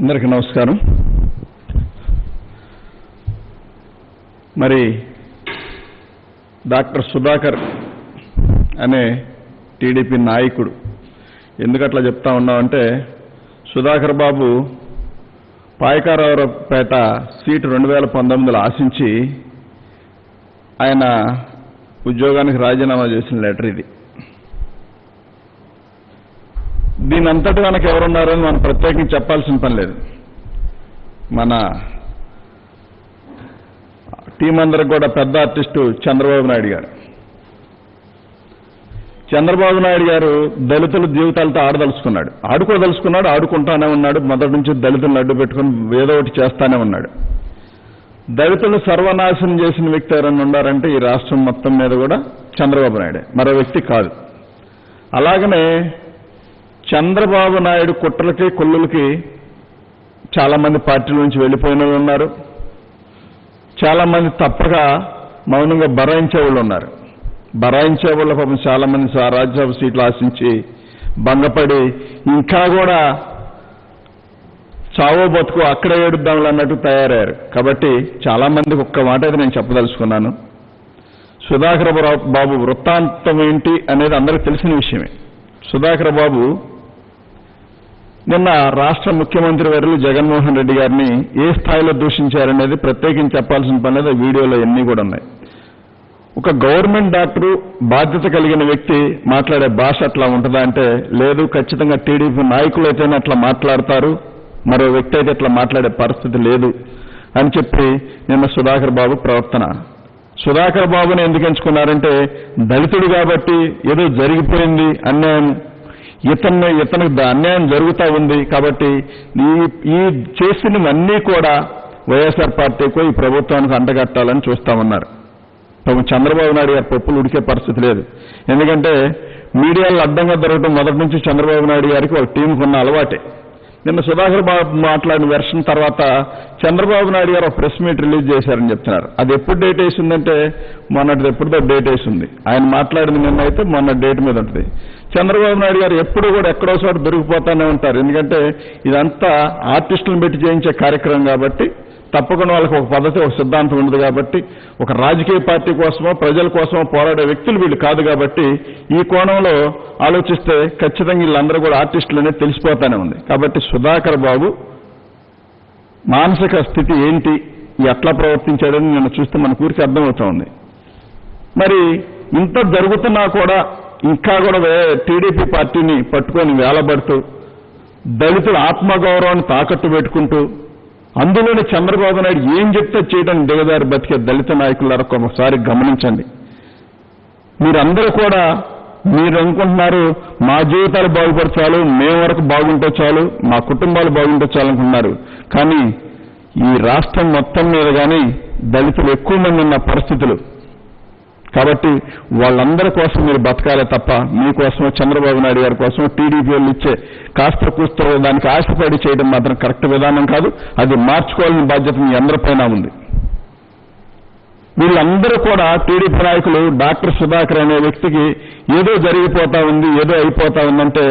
అందరికీ నమస్కారం. మరి డాక్టర్ సుధాకర్ అనే టీడీపీ నాయకుడు ఎందుకట్లా చెప్తా ఉన్నామంటే, సుధాకర్ బాబు పాయకారావుపేట సీటు 2019లో ఆశించి ఆయన ఉద్యోగానికి రాజీనామా చేసిన లెటర్ ఇది. దీని అంతటి మనకు ఎవరున్నారని మనం ప్రత్యేకించి చెప్పాల్సిన పని లేదు. మన టీం అందరికి కూడా పెద్ద ఆర్టిస్టు చంద్రబాబు నాయుడు గారు. చంద్రబాబు నాయుడు గారు దళితుల జీవితాలతో ఆడుకోదలుచుకున్నాడు, ఆడుకుంటానే ఉన్నాడు. మొదటి నుంచి దళితులను అడ్డు పెట్టుకుని ఏదో ఒకటి చేస్తానే ఉన్నాడు. దళితులు సర్వనాశనం చేసిన వ్యక్తి ఎవరైనా ఉన్నారంటే ఈ రాష్ట్రం మొత్తం మీద కూడా చంద్రబాబు నాయుడే, మరో వ్యక్తి కాదు. అలాగనే చంద్రబాబు నాయుడు కుట్రలకి కొల్లులకి చాలా మంది పార్టీల నుంచి వెళ్ళిపోయిన వాళ్ళు ఉన్నారు. చాలా మంది తప్పక మౌనంగా బరాయించే వాళ్ళు ఉన్నారు. బరాయించే వాళ్ళ పాపం చాలా మంది రాజ్యసభ సీట్లు ఆశించి భంగపడి ఇంకా కూడా చావో బతుకు అక్కడే ఏడుద్దాంలు అన్నట్టు తయారయ్యారు. కాబట్టి చాలా మందికి ఒక్క మాట అయితే నేను చెప్పదలుచుకున్నాను. సుధాకర్ బాబు వృత్తాంతం ఏంటి అనేది అందరికీ తెలిసిన విషయమే. సుధాకర్ బాబు నిన్న రాష్ట్ర ముఖ్యమంత్రి వర్యులు జగన్మోహన్ రెడ్డి గారిని ఏ స్థాయిలో దూషించారనేది ప్రత్యేకించి చెప్పాల్సిన పని లేదు. వీడియోలో ఎన్ని కూడా ఉన్నాయి. ఒక గవర్నమెంట్ డాక్టరు బాధ్యత కలిగిన వ్యక్తి మాట్లాడే భాష అట్లా ఉంటుందా అంటే లేదు, ఖచ్చితంగా టీడీపీ నాయకులు అయితేనే అట్లా మాట్లాడతారు, మరో వ్యక్తి అయితే అట్లా మాట్లాడే పరిస్థితి లేదు అని చెప్పి నిన్న సుధాకర్ బాబు ప్రవర్తన. సుధాకర్ బాబుని ఎందుకు ఎంచుకున్నారంటే దళితుడు కాబట్టి ఏదో జరిగిపోయింది అన్యాయం, ఇతనికి అన్యాయం జరుగుతూ ఉంది కాబట్టి ఈ చేసినవన్నీ కూడా వైఎస్ఆర్ పార్టీకు ఈ ప్రభుత్వానికి అంటగట్టాలని చూస్తామన్నారు. చంద్రబాబు నాయుడు గారి పప్పులు ఉడికే పరిస్థితి లేదు. ఎందుకంటే మీడియాలో అడ్డంగా దొరకడం మొదటి నుంచి చంద్రబాబు నాయుడు గారికి వాళ్ళ టీంకు ఉన్న అలవాటే. నిన్న సుధాకర్ బాబు మాట్లాడిన వెర్షన్ తర్వాత చంద్రబాబు నాయుడు గారు ఒక ప్రెస్ మీట్ రిలీజ్ చేశారని చెప్తున్నారు. అది ఎప్పుడు డేట్ వేసిందంటే మొన్నటిది ఎప్పుడుదో డేట్ వేసింది. ఆయన మాట్లాడింది నిన్న అయితే మొన్న డేట్ మీద ఉంటుంది. చంద్రబాబు నాయుడు గారు ఎప్పుడు కూడా ఎక్కడో చోట దొరికిపోతానే ఉంటారు. ఎందుకంటే ఇదంతా ఆర్టిస్టులను పెట్టి చేయించే కార్యక్రమం కాబట్టి తప్పకుండా వాళ్ళకి ఒక పద్ధతి, ఒక సిద్ధాంతం ఉండదు. కాబట్టి ఒక రాజకీయ పార్టీ కోసమో ప్రజల కోసమో పోరాడే వ్యక్తులు వీళ్ళు కాదు. కాబట్టి ఈ కోణంలో ఆలోచిస్తే ఖచ్చితంగా వీళ్ళందరూ కూడా ఆర్టిస్టులు అనేది తెలిసిపోతానే ఉంది. కాబట్టి సుధాకర్ బాబు మానసిక స్థితి ఏంటి, ఎట్లా ప్రవర్తించాడని నిన్న చూస్తే మన ఊరికి అర్థమవుతా ఉంది. మరి ఇంత జరుగుతున్నా కూడా ఇంకా కూడా టీడీపీ పార్టీని పట్టుకొని వేలబడుతూ దళితుల ఆత్మగౌరవాన్ని తాకట్టు పెట్టుకుంటూ అందులోనే చంద్రబాబు నాయుడు ఏం చెప్తే చేయడం దిగదారి బతికే దళిత నాయకులారా ఒకసారి గమనించండి. మీరందరూ కూడా మీరు అనుకుంటున్నారు మా జీవితాలు బాగుపరచాలి, మేము వరకు బాగుంటే చాలు, మా కుటుంబాలు బాగుంటే చాలనుకుంటున్నారు. కానీ ఈ రాష్ట్రం మొత్తం మీద కానీ దళితులు ఎక్కువ మంది ఉన్న పరిస్థితులు. కాబట్టి వాళ్ళందరి కోసం మీరు బతకాలే తప్ప మీకోసమో చంద్రబాబు నాయుడు గారి కోసం టీడీపీ వాళ్ళు ఇచ్చే కాస్త కూస్తో దానికి ఆశపడి చేయడం మాత్రం కరెక్ట్ విధానం కాదు. అది మార్చుకోవాల్సిన బాధ్యత మీ అందరిపైన ఉంది. వీళ్ళందరూ కూడా టీడీపీ నాయకులు డాక్టర్ సుధాకర్ అనే వ్యక్తికి ఏదో జరిగిపోతా ఉంది, ఏదో అయిపోతా ఉందంటే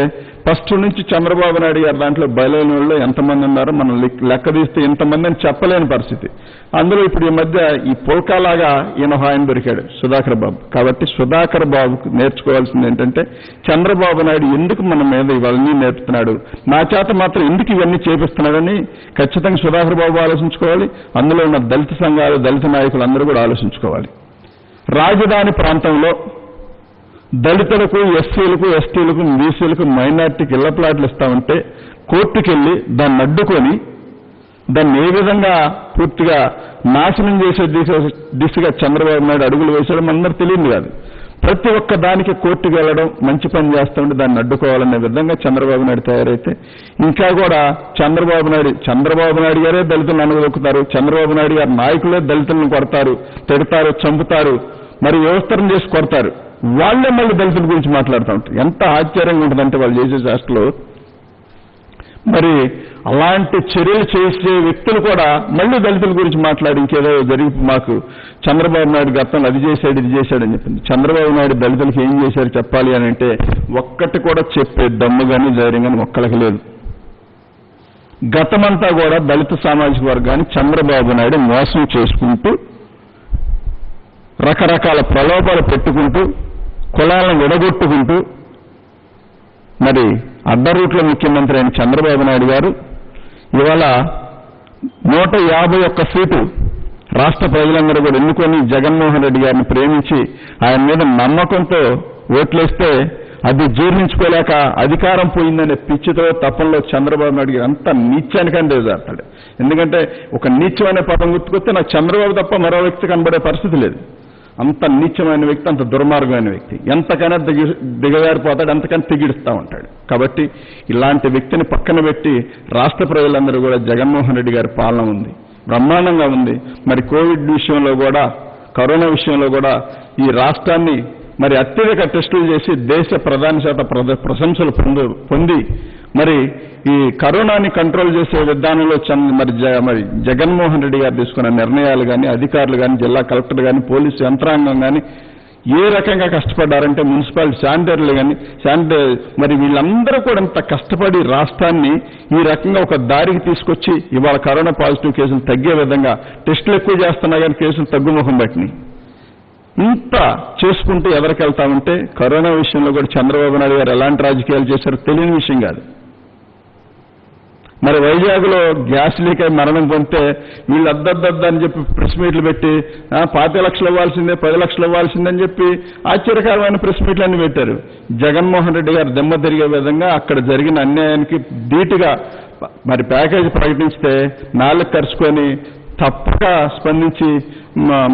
ఫస్ట్ నుంచి చంద్రబాబు నాయుడు గారు దాంట్లో బయలుదేరిన వాళ్ళు ఎంతమంది ఉన్నారో మనం లెక్క తీస్తే ఇంతమంది అని చెప్పలేని పరిస్థితి. అందులో ఇప్పుడు ఈ మధ్య ఈ పుల్కాలాగా ఈయన ఆయన దొరికాడు సుధాకర్ బాబు. కాబట్టి సుధాకర్ బాబుకు నేర్చుకోవాల్సింది ఏంటంటే చంద్రబాబు నాయుడు ఎందుకు మన మీద ఇవన్నీ నేర్పుతున్నాడు, నా చేత మాత్రం ఎందుకు ఇవన్నీ చేపిస్తున్నాడని ఖచ్చితంగా సుధాకర్ బాబు ఆలోచించుకోవాలి. అందులో ఉన్న దళిత సంఘాలు, దళిత నాయకులు అందరూ కూడా ఆలోచించుకోవాలి. రాజధాని ప్రాంతంలో దళితులకు, ఎస్సీలకు, ఎస్టీలకు, బీసీలకు, మైనార్టీకి ఇళ్ల ప్లాట్లు ఇస్తామంటే కోర్టుకెళ్లి దాన్ని అడ్డుకొని దాన్ని ఏ విధంగా పూర్తిగా నాశనం చేసే దిశగా చంద్రబాబు నాయుడు అడుగులు వేశాడు మనందరూ తెలియదు కాదు. ప్రతి ఒక్క దానికి కోర్టుకు వెళ్లడం, మంచి పని చేస్తూ ఉంటే దాన్ని అడ్డుకోవాలనే విధంగా చంద్రబాబు నాయుడు తయారైతే ఇంకా కూడా చంద్రబాబు నాయుడు గారే దళితులను అనగదొక్కుతారు. చంద్రబాబు నాయుడు గారి నాయకులే దళితులను కొడతారు, తిడతారు, చంపుతారు, మరి వ్యవస్థరం చేసి కొడతారు. వాళ్లే మళ్ళీ దళితుల గురించి మాట్లాడుతూ ఉంటారు. ఎంత ఆశ్చర్యంగా ఉంటుందంటే వాళ్ళు చేసే చేష్టలో. మరి అలాంటి చర్యలు చేసే వ్యక్తులు కూడా మళ్ళీ దళితుల గురించి మాట్లాడి ఇంకేదో జరిగి మాకు చంద్రబాబు నాయుడు గతంలో అది చేశాడు, ఇది చేశాడని చెప్పింది. చంద్రబాబు నాయుడు దళితులకు ఏం చేశారు చెప్పాలి అని అంటే ఒక్కటి కూడా చెప్పే దమ్ము కానీ ధైర్యం కానీ ఒక్కళ్ళకి లేదు. గతమంతా కూడా దళిత సామాజిక వర్గాన్ని చంద్రబాబు నాయుడు మోసం చేసుకుంటూ రకరకాల ప్రలోభాలు పెట్టుకుంటూ కులాలను విడగొట్టుకుంటూ మరి అడ్డరూట్ల ముఖ్యమంత్రి అయిన చంద్రబాబు నాయుడు గారు ఇవాళ 151 సీటు రాష్ట్ర ప్రజలందరూ కూడా ఎన్నుకొని జగన్మోహన్ రెడ్డి గారిని ప్రేమించి ఆయన మీద నమ్మకంతో ఓట్లేస్తే అది జీర్ణించుకోలేక అధికారం పోయిందనే పిచ్చితో తప్పంలో చంద్రబాబు నాయుడు గారు అంత నీచానికని దిగజారుతాడు. ఎందుకంటే ఒక నీచం అనే పదం గుర్తుకొస్తే నాకు చంద్రబాబు తప్ప మరో వ్యక్తి కనబడే పరిస్థితి లేదు. అంత నీచమైన వ్యక్తి, అంత దుర్మార్గమైన వ్యక్తి, ఎంతకైనా దిగజారిపోతాడు, అంతకైనా తెగిడుస్తూ ఉంటాడు. కాబట్టి ఇలాంటి వ్యక్తిని పక్కన పెట్టి రాష్ట్ర ప్రజలందరూ కూడా జగన్మోహన్ రెడ్డి గారి పాలన ఉంది, బ్రహ్మాండంగా ఉంది. మరి కోవిడ్ విషయంలో కూడా, కరోనా విషయంలో కూడా ఈ రాష్ట్రాన్ని మరి అత్యధిక టెస్టులు చేసి దేశ ప్రధాని చేత ప్రశంసలు పొంది మరి ఈ కరోనాని కంట్రోల్ చేసే విధానంలో మరి జగన్మోహన్ రెడ్డి గారు తీసుకున్న నిర్ణయాలు కానీ, అధికారులు కానీ, జిల్లా కలెక్టర్ కానీ, పోలీసు యంత్రాంగం కానీ ఏ రకంగా కష్టపడ్డారంటే మున్సిపాలిటీ శానిటరీలు కానీ మరి వీళ్ళందరూ కూడా ఇంత కష్టపడి రాష్ట్రాన్ని ఈ రకంగా ఒక దారికి తీసుకొచ్చి ఇవాళ కరోనా పాజిటివ్ కేసులు తగ్గే విధంగా టెస్టులు ఎక్కువ చేస్తున్నా కానీ కేసులు తగ్గుముఖం పట్టినాయి. ఇంత చేసుకుంటూ ఎవరికి వెళ్తామంటే కరోనా విషయంలో కూడా చంద్రబాబు నాయుడు గారు ఎలాంటి రాజకీయాలు చేశారో తెలియని విషయం కాదు. మరి వైజాగ్లో గ్యాస్ లీక్ అయి మరణం పొందితే వీళ్ళు అని చెప్పి ప్రెస్ మీట్లు పెట్టి 5 లక్షలు ఇవ్వాల్సిందే, 10 లక్షలు ఇవ్వాల్సిందని చెప్పి ఆశ్చర్యకరమైన ప్రెస్ మీట్లన్నీ పెట్టారు. జగన్మోహన్ రెడ్డి గారు దెమ్మ తిరిగే విధంగా అక్కడ జరిగిన అన్యాయానికి ధీటుగా మరి ప్యాకేజీ ప్రకటిస్తే నాలుగు ఖర్చుకొని తప్పక స్పందించి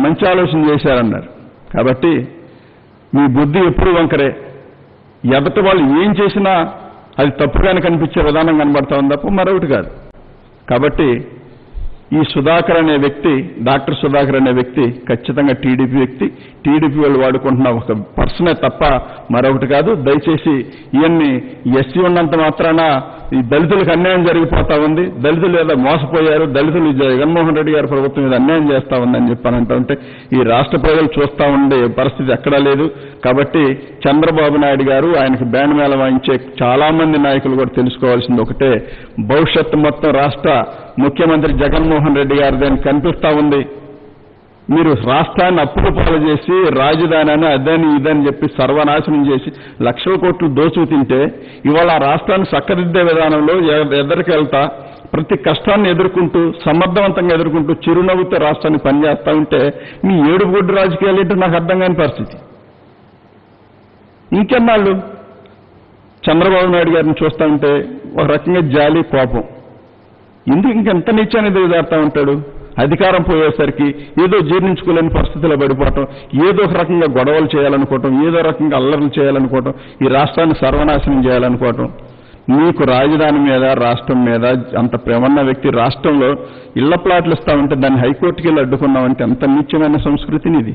మంచి ఆలోచన చేశారన్నారు. కాబట్టి మీ బుద్ధి ఎప్పుడు వంకరే, ఎదటి వాళ్ళు ఏం చేసినా అది తప్పుగానే కనిపించే విధానం కనబడతా ఉంది తప్ప మరొకటి కాదు. కాబట్టి ఈ సుధాకర్ అనే వ్యక్తి, డాక్టర్ సుధాకర్ అనే వ్యక్తి ఖచ్చితంగా టీడీపీ వ్యక్తి, టీడీపీ వాళ్ళు వాడుకుంటున్న ఒక పర్సనే తప్ప మరొకటి కాదు. దయచేసి ఇవన్నీ ఎస్సీ ఉన్నంత మాత్రాన ఈ దళితులకు అన్యాయం జరిగిపోతా ఉంది, దళితులు ఏదో మోసపోయారు, దళితులు జగన్మోహన్ రెడ్డి గారి ప్రభుత్వం మీద అన్యాయం చేస్తా ఉందని చెప్పానంటే ఈ రాష్ట్ర ప్రజలు చూస్తూ ఉండే పరిస్థితి ఎక్కడా లేదు. కాబట్టి చంద్రబాబు నాయుడు గారు, ఆయనకు బ్యాండ్ మేళ వాయించే చాలా మంది నాయకులు కూడా తెలుసుకోవాల్సింది ఒకటే, భవిష్యత్తు మొత్తం రాష్ట్ర ముఖ్యమంత్రి జగన్మోహన్ రెడ్డి గారిదని కనిపిస్తా ఉంది. మీరు రాష్ట్రాన్ని అప్పులు పాలు చేసి రాజధాని అదని ఇదని చెప్పి సర్వనాశనం చేసి లక్షల కోట్లు దోచుకు తింటే ఇవాళ ఆ రాష్ట్రాన్ని చక్కదిద్దే విధానంలో ఎదురికి వెళ్తా ప్రతి కష్టాన్ని ఎదుర్కొంటూ సమర్థవంతంగా ఎదుర్కొంటూ చిరునవ్వుతో రాష్ట్రాన్ని పనిచేస్తా ఉంటే మీ ఏడుగుడ్డు రాజకీయాలు ఏంటో నాకు అర్థం కాని పరిస్థితి. ఇంకెన్నాళ్ళు చంద్రబాబు నాయుడు గారిని చూస్తూ ఉంటే ఒక రకంగా జాలి, కోపం. ఎందుకు ఇంకెంత నీచాన్ని దిగజారుతా ఉంటాడు? అధికారం పోయేసరికి ఏదో జీర్ణించుకోలేని పరిస్థితిలో పడిపోవటం, ఏదో ఒక రకంగా గొడవలు చేయాలనుకోవటం, ఏదో రకంగా అల్లర్లు చేయాలనుకోవటం, ఈ రాష్ట్రాన్ని సర్వనాశనం చేయాలనుకోవటం. మీకు రాజధాని మీద, రాష్ట్రం మీద అంత ప్రేమన్న వ్యక్తి రాష్ట్రంలో ఇళ్ల ప్లాట్లు ఇస్తా ఉంటే దాన్ని హైకోర్టుకి వెళ్ళి అడ్డుకున్నామంటే ఎంత నీచమైన సంస్కృతిని ఇది.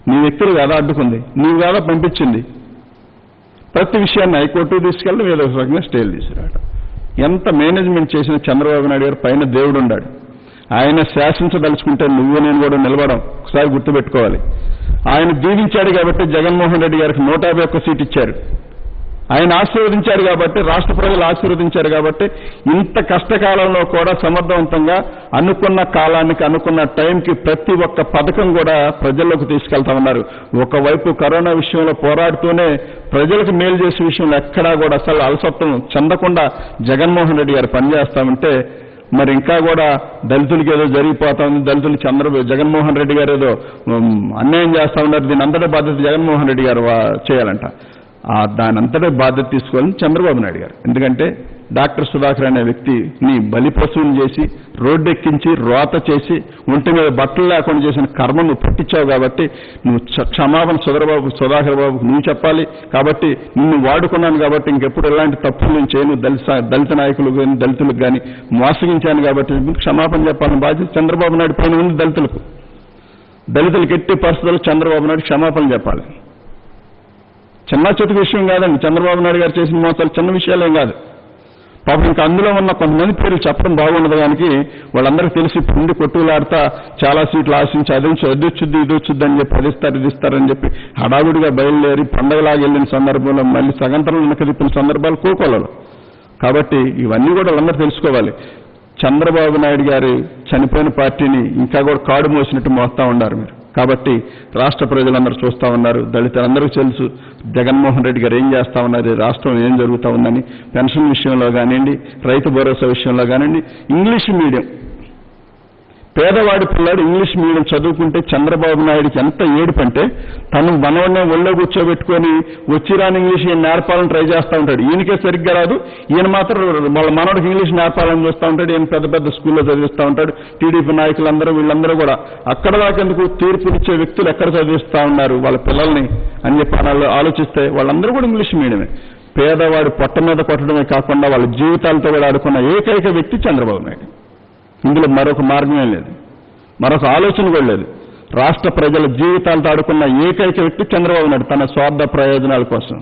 నీ వ్యక్తులు కాదా అడ్డుకుంది, నీవు కాదా పంపించింది. ప్రతి విషయాన్ని హైకోర్టుకు తీసుకెళ్ళడం, ఏదో ఒక రకంగా స్టేలు తీసుకురావడం. ఎంత మేనేజ్మెంట్ చేసిన చంద్రబాబు నాయుడు గారు పైన దేవుడు ఉన్నాడు. ఆయన శాసించదలుచుకుంటే నువ్వు నేను కూడా నిలబడం ఒకసారి గుర్తుపెట్టుకోవాలి. ఆయన దీవించాడు కాబట్టి జగన్మోహన్ రెడ్డి గారికి 151 సీట్ ఇచ్చారు. ఆయన ఆశీర్వదించారు కాబట్టి, రాష్ట్ర ప్రజలు ఆశీర్వదించారు కాబట్టి ఇంత కష్టకాలంలో కూడా సమర్థవంతంగా అనుకున్న కాలానికి, అనుకున్న టైంకి ప్రతి ఒక్క పథకం కూడా ప్రజల్లోకి తీసుకెళ్తా ఉన్నారు. ఒకవైపు కరోనా విషయంలో పోరాడుతూనే ప్రజలకు మేలు చేసే విషయంలో ఎక్కడా కూడా అసలు అలసత్వం చెందకుండా జగన్మోహన్ రెడ్డి గారు పనిచేస్తామంటే మరి ఇంకా కూడా దళితులకి ఏదో జరిగిపోతా ఉంది, దళితులు జగన్మోహన్ రెడ్డి గారు ఏదో అన్యాయం చేస్తా ఉన్నారు, దీని అంతటా బాధ్యత జగన్మోహన్ రెడ్డి గారు చేయాలంట. దాని అంతటా బాధ్యత తీసుకోవాలని చంద్రబాబు నాయుడు గారు. ఎందుకంటే డాక్టర్ సుధాకర్ అనే వ్యక్తిని బలిపశువుని చేసి, రోడ్డెక్కించి, రోత చేసి, ఒంటి మీద బట్టలు లేకుండా చేసిన కర్మ నువ్వు పట్టించావు కాబట్టి నువ్వు క్షమాపణ సుధాకర్ బాబుకు నువ్వు చెప్పాలి. కాబట్టి నిన్ను వాడుకున్నాను కాబట్టి ఇంకెప్పుడు ఎలాంటి తప్పులు నేను చేయను, దళిత నాయకులు కానీ దళితులకు కానీ మోసగించాను కాబట్టి క్షమాపణ చెప్పాలని బాధ్యత చంద్రబాబు నాయుడు పైన ఉంది. దళితులకు ఎట్టి పరిస్థితుల్లో చంద్రబాబు నాయుడు క్షమాపణ చెప్పాలి. చిన్న చితక విషయం కాదండి, చంద్రబాబు నాయుడు గారు చేసిన మోసాలు చిన్న విషయాలేం కాదు. పాపం ఇంకా అందులో ఉన్న కొంతమంది పేర్లు చెప్పడం బాగుండదు, దానికి వాళ్ళందరికీ తెలిసి పుండి కొట్టులాడుతా చాలా సీట్లు ఆశించి అదొచ్చుద్ది ఇదొచ్చుద్ది అని చెప్పి ఇది ఇస్తారని చెప్పి హడావుడిగా బయలుదేరి పండగలాగా వెళ్ళిన సందర్భంలో మళ్ళీ సగంతరం వెనక తిప్పిన సందర్భాలు కోకోలలో. కాబట్టి ఇవన్నీ కూడా వాళ్ళందరూ తెలుసుకోవాలి. చంద్రబాబు నాయుడు గారి చనిపోయిన పార్టీని ఇంకా కూడా కాడు మోసినట్టు మోస్తా ఉన్నారు మీరు. కాబట్టి రాష్ట్ర ప్రజలందరూ చూస్తూ ఉన్నారు, దళితులందరికీ తెలుసు జగన్మోహన్ రెడ్డి గారు ఏం చేస్తూ ఉన్నారు, రాష్ట్రం ఏం జరుగుతూ ఉందని. పెన్షన్ విషయంలో కానివ్వండి, రైతు భరోసా విషయంలో కానివ్వండి, ఇంగ్లీష్ మీడియం పేదవాడి పిల్లాడు ఇంగ్లీష్ మీడియం చదువుకుంటే చంద్రబాబు నాయుడికి ఎంత ఏడుపంటే తను మనవన్నే ఒళ్ళో కూర్చోబెట్టుకొని వచ్చిరాని ఇంగ్లీష్ ఈయన నేర్పాలని ట్రై చేస్తూ ఉంటాడు. ఈయనకే సరిగ్గా రాదు, ఈయన మాత్రం వాళ్ళ మనవడికి ఇంగ్లీష్ నేర్పాలని చూస్తూ ఉంటాడు. ఈయన పెద్ద పెద్ద స్కూల్లో చదివిస్తూ ఉంటాడు. టీడీపీ నాయకులందరూ వీళ్ళందరూ కూడా అక్కడ దాకెందుకు తీర్పునిచ్చే వ్యక్తులు ఎక్కడ చదివిస్తూ ఉన్నారు వాళ్ళ పిల్లల్ని అని చెప్పి ఆలోచిస్తే వాళ్ళందరూ కూడా ఇంగ్లీష్ మీడియమే. పేదవాడు పొట్ట మీద కొట్టడమే కాకుండా వాళ్ళ జీవితాలతో కూడా ఆడుకున్న ఏకైక వ్యక్తి చంద్రబాబు నాయుడు. ఇందులో మరొక మార్గమే లేదు, మరొక ఆలోచన కూడా లేదు. రాష్ట్ర ప్రజల జీవితాలతో ఆడుకున్న ఏకైక వ్యక్తి చంద్రబాబు నాయుడు తన స్వార్థ ప్రయోజనాల కోసం.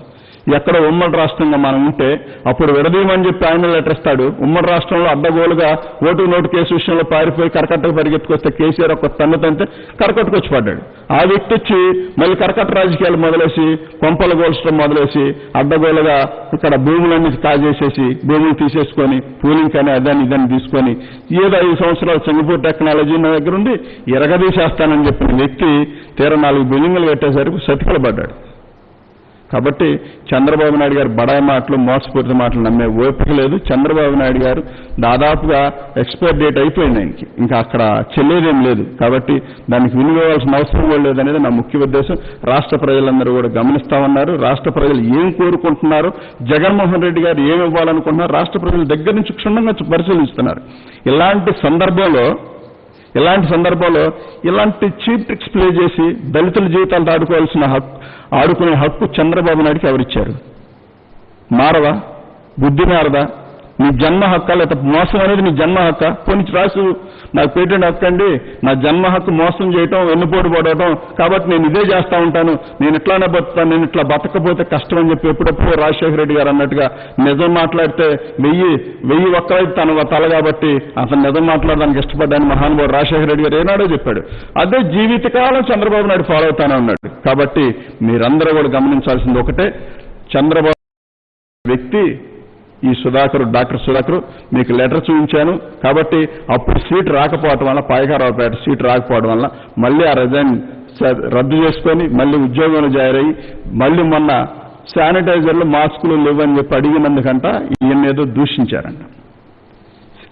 ఎక్కడో ఉమ్మడి రాష్ట్రంగా మనం ఉంటే అప్పుడు విడదీయమని చెప్పి ఆయన లెటర్ ఇస్తాడు. ఉమ్మడి రాష్ట్రంలో అడ్డగోలుగా ఓటు నోటు కేసు విషయంలో పారిపోయి కరకట్టకు పరిగెత్తుకొస్తే కేసీఆర్ ఒక తన్ను తంటే కరకట్టుకొచ్చి పడ్డాడు. ఆ వ్యక్తి వచ్చి మళ్ళీ కరకట్ట రాజకీయాలు మొదలేసి కొంపలు గోల్చడం మొదలేసి అడ్డగోలుగా ఇక్కడ భూములన్నీ కాజేసేసి భూములు తీసేసుకొని పూలింగ్ కానీ అదాన్ని ఇదాన్ని తీసుకొని ఏదో 5 సంవత్సరాలు సింగపూర్ టెక్నాలజీ నా దగ్గర ఉండి ఎరగదీసేస్తానని చెప్పిన వ్యక్తి తీరా 4 బిల్డింగులు కట్టేసరికి సతికిల పడ్డాడు. కాబట్టి చంద్రబాబు నాయుడు గారు బడాయి మాటలు మోసపూరిత మాటలు నమ్మే ఓపిక లేదు. చంద్రబాబు నాయుడు గారు దాదాపుగా ఎక్స్పైర్ డేట్ అయిపోయింది ఆయనకి, ఇంకా అక్కడ చెల్లేదేం లేదు. కాబట్టి దానికి వినియోగాల్సిన అవసరం కూడా లేదనేది నా ముఖ్య ఉద్దేశం. రాష్ట్ర ప్రజలందరూ కూడా గమనిస్తా ఉన్నారు. రాష్ట్ర ప్రజలు ఏం కోరుకుంటున్నారో, జగన్మోహన్ రెడ్డి గారు ఏమి ఇవ్వాలనుకుంటున్నారో రాష్ట్ర ప్రజల దగ్గర నుంచి క్షుణ్ణంగా పరిశీలిస్తున్నారు. ఇలాంటి సందర్భంలో ఇలాంటి చీప్ ట్రిక్స్ ప్లే చేసి దళితుల జీవితాలతో ఆడుకునే హక్కు చంద్రబాబు నాయుడికి ఎవరిచ్చారు? మారదా? బుద్ధి మారదా? నీ జన్మ హక్కా, లేకపోతే మోసం అనేది నీ జన్మ హక్క? కొన్ని రాసు నాకు పేటెంట్ హక్కు అండి, నా జన్మ హక్కు మోసం చేయటం, వెన్నుపోటు పడటం, కాబట్టి నేను ఇదే చేస్తూ ఉంటాను, నేను ఇట్లానే బతుకుతాను, నేను ఇట్లా బతకపోతే కష్టం అని చెప్పి ఎప్పుడప్పుడు రాజశేఖర రెడ్డి గారు అన్నట్టుగా నిజం మాట్లాడితే 1000 ఒక్కరైతే తన తల కాబట్టి అతను నిజం మాట్లాడడానికి ఇష్టపడ్డాను మహానుభావుడు రాజశేఖర రెడ్డి గారు ఏనాడో చెప్పాడు. అదే జీవితకాలం చంద్రబాబు నాయుడు ఫాలో అవుతానే ఉన్నాడు. కాబట్టి మీరందరూ కూడా గమనించాల్సింది ఒకటే, చంద్రబాబు వ్యక్తి ఈ డాక్టర్ సుధాకర్ మీకు లెటర్ చూపించాను కాబట్టి అప్పుడు సీట్ రాకపోవడం వల్ల, పాయకారావుపేట సీట్ రాకపోవడం వల్ల మళ్ళీ ఆ రిజైన్ రద్దు చేసుకొని మళ్ళీ ఉద్యోగంలో జాయిన్ అయ్యి మళ్ళీ మొన్న శానిటైజర్లు మాస్కులు లేవని చెప్పి అడిగినందుకంట ఈయన ఏదో దూషించారంట.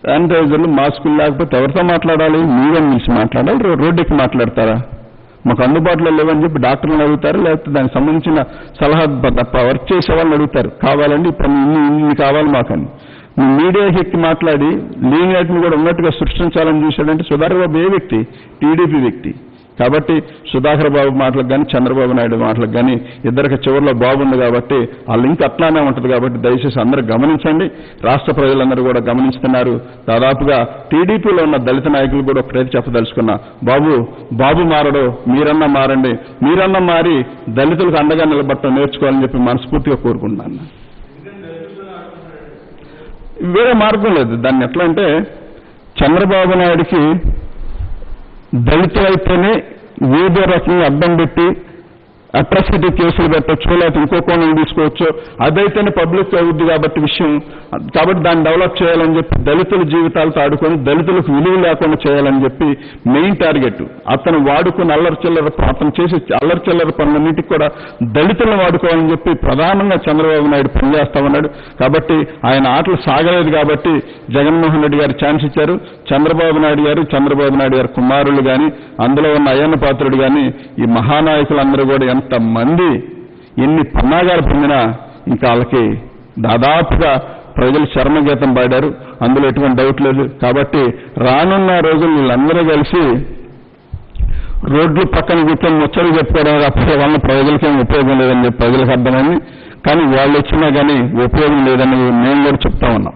శానిటైజర్లు మాస్కులు లేకపోతే ఎవరితో మాట్లాడాలి? మీరేం మిలిసి మాట్లాడాలి? రోడ్డుకి మాట్లాడతారా? మాకు అందుబాటులో లేవని చెప్పి డాక్టర్లను అడుగుతారు, లేకపోతే దానికి సంబంధించిన సలహా తప్ప వర్క్ చేసే వాళ్ళని అడుగుతారు. కావాలండి ఇప్పుడు ఇన్ని కావాలి మాకని. మీడియాకి ఎక్కి మాట్లాడి లీనియాటిని కూడా ఉన్నట్టుగా సృష్టించాలని చూశాడంటే సుధాకర్ బాబు ఏ వ్యక్తి? టీడీపీ వ్యక్తి. కాబట్టి సుధాకర్ బాబు మాటలకు కానీ చంద్రబాబు నాయుడు మాటలకు కానీ ఇద్దరికి చివరిలో బాగుంది కాబట్టి ఆ లింక్ అట్లానే ఉంటుంది. కాబట్టి దయచేసి అందరూ గమనించండి. రాష్ట్ర ప్రజలందరూ కూడా గమనిస్తున్నారు. దాదాపుగా టీడీపీలో ఉన్న దళిత నాయకులు కూడా ఒకటైతే చెప్పదలుచుకున్నా, బాబు మారడు, మీరన్నా మారండి, మీరన్నా మారి దళితులకు అండగా నిలబడటం నేర్చుకోవాలని చెప్పి మనస్ఫూర్తిగా కోరుకుంటున్నాను. వేరే మార్గం లేదు. దాన్ని ఎట్లా అంటే చంద్రబాబు నాయుడికి దళితులైతేనే ఏదో రకంగా అడ్డం పెట్టి అట్రాసిటీ కేసులు పెట్టచ్చు, లేకపోతే ఇంకో కోణం తీసుకోవచ్చు, అదైతేనే పబ్లిక్ అవుద్ది కాబట్టి విషయం. కాబట్టి దాన్ని డెవలప్ చేయాలని చెప్పి దళితుల జీవితాలతో ఆడుకొని దళితులకు విలువ లేకుండా చేయాలని చెప్పి మెయిన్ టార్గెట్. అతను వాడుకుని అతను చేసే అల్లరిచిల్లర పనులన్నింటికి కూడా దళితులను వాడుకోవాలని చెప్పి ప్రధానంగా చంద్రబాబు నాయుడు పనిచేస్తా ఉన్నాడు. కాబట్టి ఆయన ఆటలు సాగలేదు కాబట్టి జగన్మోహన్ రెడ్డి గారు ఛాన్స్ ఇచ్చారు. చంద్రబాబు నాయుడు గారు కుమారులు కానీ, అందులో ఉన్న అయ్యన్న పాత్రుడు కానీ, ఈ మహానాయకులందరూ కూడా ఎంతమంది ఎన్ని పన్నాగాలు పొందినా ఇంకా వాళ్ళకి దాదాపుగా ప్రజలు చర్మగీతం పాడారు, అందులో ఎటువంటి డౌట్ లేదు. కాబట్టి రానున్న రోజులు వీళ్ళందరూ కలిసి రోడ్లు పక్కన కూర్చొని ముచ్చలు చెప్పుకోవడం అప్పటి వల్ల ప్రజలకేం ఉపయోగం లేదని చెప్పి ప్రజలకు అర్థమైంది. కానీ వాళ్ళు వచ్చినా కానీ ఉపయోగం లేదని మేము కూడా చెప్తా ఉన్నాం.